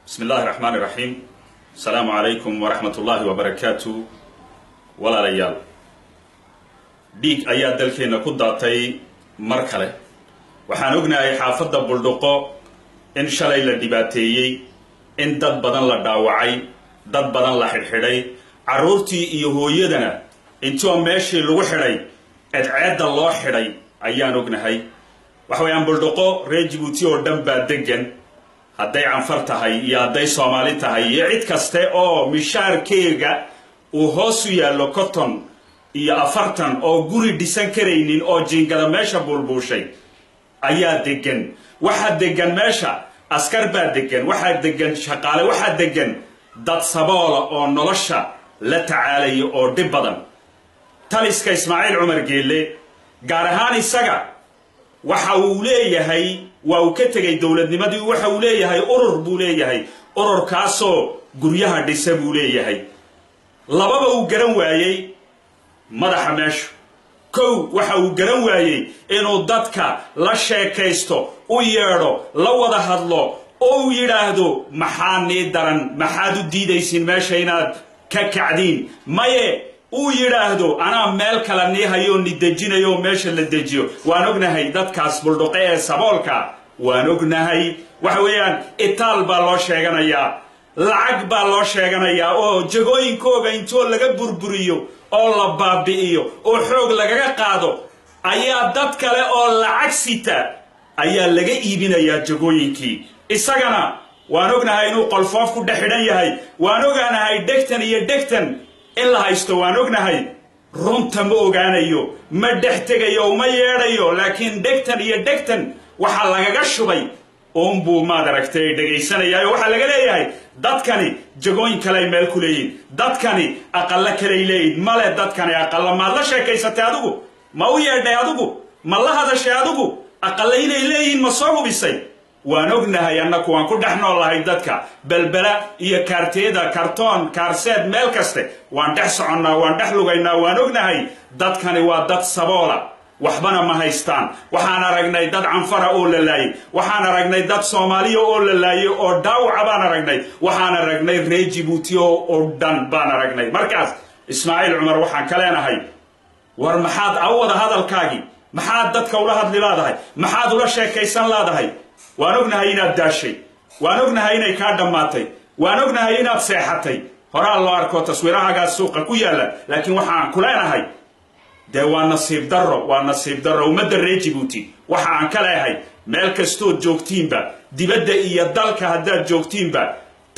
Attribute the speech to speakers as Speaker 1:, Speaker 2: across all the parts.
Speaker 1: بسم الله الرحمن الرحيم. السلام عليكم ورحمة الله وبركاته. ولا ريال ديك أياد دلكينا كداتي مركلة وحانوغنا أي حافظة بلدقو إن شالي لديباتيي إن داد بدن لداوعي داد بدن لحرحري عرورتي إيهو يدنا إنتو ماشي لوحري أدعاد الله حري أيانوغنا هاي وحويان بلدقو ريجيبوتي ودنبا دقن hadday canfar tahay iyo hadday Soomaali tahay iyo cid kaste oo mishaarkeega uu hoos u yaalo cotton iyo 40 oo guri dhisan kareynin oo jingada meesha bulbushay ayaa degan waxa degan meesha askar baa degan waxa degan shaqaale waxa degan dad saboola oo nolosha la tacaalayo oo dib badan taliska Ismaaciil Umar Geelle gaar ahaan isaga waxa uu leeyahay waa uu ka tagay dawladnimadii waxa uu leeyahay urur buu leeyahay ururkaasoo guryaha dhisa buu leeyahay lababa uu garan waayay madaxa meesha kow waxa uu garan waayay inuu dadka la sheekaysto u yeedho la wada hadlo oo uu yiraahdo maxaani daran maxaad u diidaysin meesha inaad ka kacdiin maye uu yiraahdo ana meel kala nihayo nidajinayo meesha la dejiyo waan ognahay dadkaas buldhuqe ee saboolka waan ognahay waxa weeyaan itaal baa loo sheeganaya lacag baa loo sheeganaya oo jagooyinkooga intoo laga burburiyo oo la baabi'iyo oo xoog laga qaado ayaa dad kale oo lacag sita ayaa laga iibinaya jagooyinkii isagana waan ognahay inuu qolfoof ku dhaxidhan yahay waan ognahay dhegtan iyo dhegtan in la haysto waan ognahay runta ma ogaanayo ma dhaxtegayo ma yeedhayo laakiin dhegtan iyo dhegtan waxa lagaga shubay buu maad aragtay dhageysanaya waxa laga leeyahay dadkani jagooyin kale meel ku leeyeen dadkani aqalla kale leeyeen male dadkani aqalla ma la sheekaysatay adigu ma u yeedhay adigu ma la hadashay adigu aqalla inay leeyeen ma soo hubisay waan ognahay annaku waan ku dhaxnoolahay dadka balbala iyo kaarteeda kartoon kaarseed meel kaste waan dhex soconnaa waan dhex lugaynaa waan ognahay dadkani waa dad saboola waxbana ma haystaan waxaan aragnay dad canfara oo la laayay waxaan aragnay dad Soomaaliya oo la laayay oo dhaawac baan aragnay waxaan aragnay reer Djibouti oo dhan baan aragnay markaas Ismaaciil Umar waxaan ka leenahay war maxaad awada hadalkaagi maxaad dadka ula hadli laadahay maxaad ula sheekaysan laadahay waan ognahay inaad daashay waan ognahay inay ka dhamaatay waan ognahay inaad seexatay horaa loo arko taswiirahaaga suuqa ku yaala laakiin waxaan ku leenahay de waa nasiib darro ummadda reer Djibouti waxaan ka leeyahay meel kastoo joogtiinba dibadda iyo dalka haddaad joogtiinba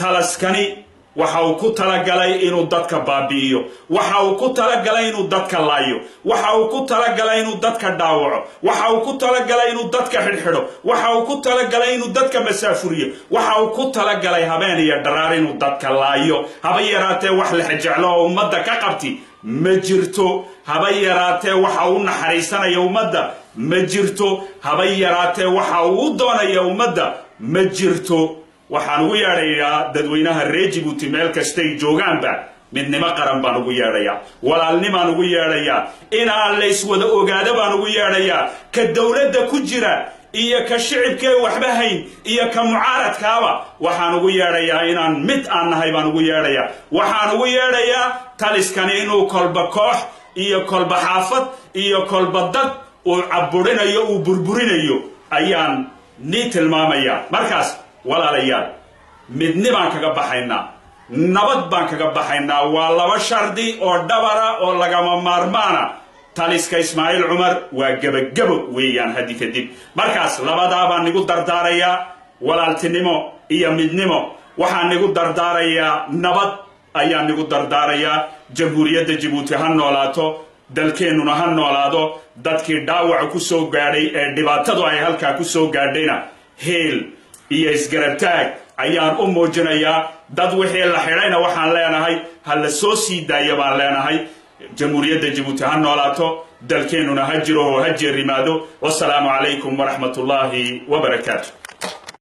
Speaker 1: talaskani waxa uu ku talagalay inuu dadka baabi'iyo waxa uu ku talagalay inuu dadka laayo waxa uu ku talagalay inuu dadka dhaawaco waxa uu ku talagalay inuu dadka xidhxidho waxa uu ku talagalay inuu dadka masaafuriyo waxa uu ku talagalay habeen iyo dharaar inuu dadka laayo haba yaraatee wax la xijeclo oo ummadda ka qabti ma jirto haba yaraatee waxa uu naxariisanaya ummadda ma jirto haba yaraatee waxa uu doonaya ummadda ma jirto waxaan ugu yeedhayaa dadweynaha reer Djibouti meel kastay joogaanba midnimo qaran baan ugu yeedhayaa walaalnimaan ugu yeedhayaa inaan la iswada ogaado baan ugu yeedhayaa ka dawladda ku jira iyo ka shicibkee waxba hayn iyo ka mucaaradkaaba waxaan ugu yeedhayaa inaan mid aan nahay baan ugu yeedhayaa waxaan ugu yeedhayaa taliskani inuu kolba koox iyo kolba xaafad iyo kolba dad uu caburinayo uu burburinayo ayaan ni tilmaamaya markaas walaalayaal midni baan kaga baxaynaa nabad baan kaga baxaynaa waa laba shardi oo dhabara oo lagama maarmaana taliska Ismaaciil Umar waa gabagabo weeyaan hadii kadib markaas labadaa baan nigu dardaarayaa walaaltinimo iyo midnimo waxaan nigu dardaarayaa nabad ayaan nigu dardaarayaa jamhuuriyadda Djibouti ha noolaato dalkeenuna ha noolaado dadkii dhaawac ku soo gaadhay ee dhibaatadu ay halka ku soo gaadhayna heel iyo isgarabtaag ayaan u muujinayaa dad wixii la xidhayna waxaan leenahay hal soo sii daaya baan leenahay jamhuuriyadda Djibouti ha noolaato dalkeenuna ha jiro oo ha jeerimaado wassalaamu calaykum wa rahmatullaahi wa barakaatuh